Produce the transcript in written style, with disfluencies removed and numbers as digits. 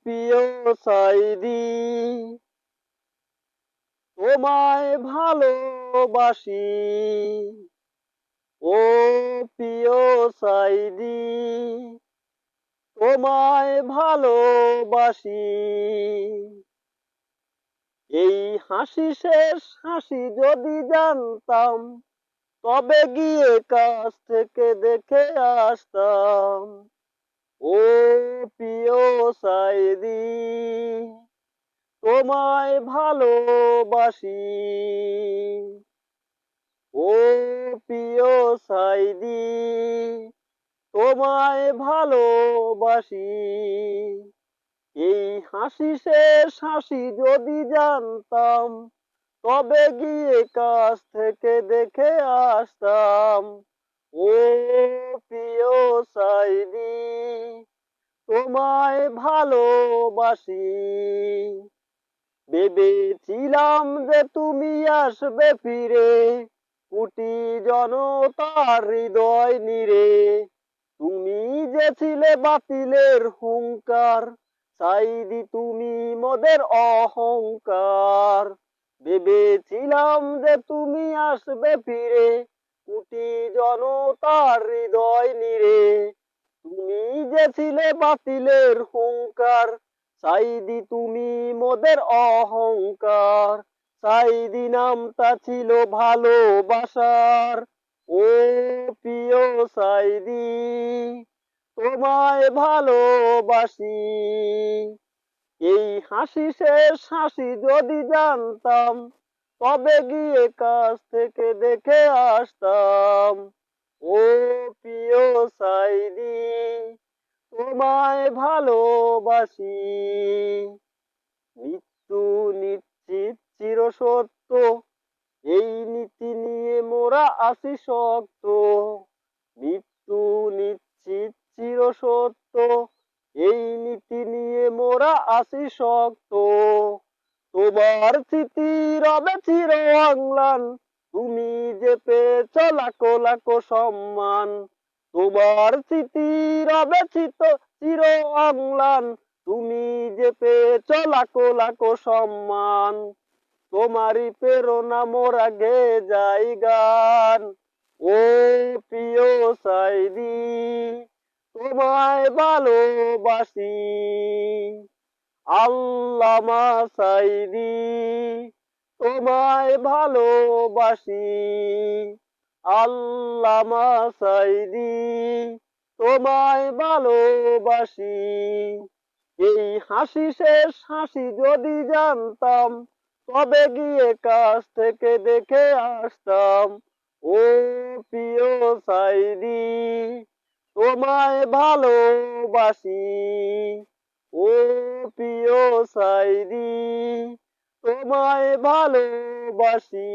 প্রিয় সাইদি, তোমায় ভালোবাসি। ও প্রিয় সাইদি, তোমায় ভালোবাসি। এই হাসি শেষ হাসি যদি জানতাম, তবে গিয়ে কাছ থেকে দেখে আসতাম। ও প্রিয় সাইদি, তোমায় ভালোবাসি। ও প্রিয় সাইদি, তোমায় ভালোবাসি। এই হাসি শেষ হাসি যদি জানতাম, তবে গিয়ে কাছ থেকে দেখে আসতাম। ও প্রিয় সাইদি, তোমায় ভালোবাসি। ভেবেছিলাম যে তুমি আসবে ফিরে, কোটি জনতার হৃদয় নিরে। তুমি যে ছিলে বাতিলের হুঙ্কার, সাইদি তুমি মোদের অহংকার। ভেবেছিলাম যে তুমি আসবে ফিরে, কোটি জনতার হৃদয় নিরে। তুমি যে ছিলে বাতিলের হুঙ্কার, সাইদি তুমি মোদের অহংকার। সাইদি নামটা ছিল ভালোবাসার। ও প্রিয় সাইদি, তোমায় ভালোবাসি। এই হাসি শেষ হাসি যদি জানতাম, তবে গিয়ে কাছ থেকে দেখে আসতাম। ও প্রিয় সাইদি, তোমায় ভালোবাসি। মৃত্যু নিশ্চিত চিরসত্য, এই নীতি নিয়ে মোরা আছি শক্ত। মৃত্যু নিশ্চিত চিরসত্য, এই নীতি নিয়ে মোরা আছি শক্ত। তোমার স্মৃতি রবে চির অম্লান, তুমি যে পেয়েছ লাখো লাখো সম্মান। তোমার স্মৃতি রবে চির অম্লান, তুমি যে পেয়েছ লাখো লাখো সম্মান। তোমারই প্রেরণা মোরা গেয়ে যাই গান। ও প্রিয় সাইদি, তোমায় ভালোবাসি। আল্লামা সাইদি, তোমায় ভালোবাসি। আল্লামা সাইদি, তোমায় ভালোবাসি। এই হাসি শেষ হাসি যদি জানতাম, তবে গিয়ে কাছ থেকে দেখে আসতাম। ও প্রিয় সাইদি, তোমায় ভালোবাসি। ও প্রিয় সাইদি, তোমায় ভালোবাসি।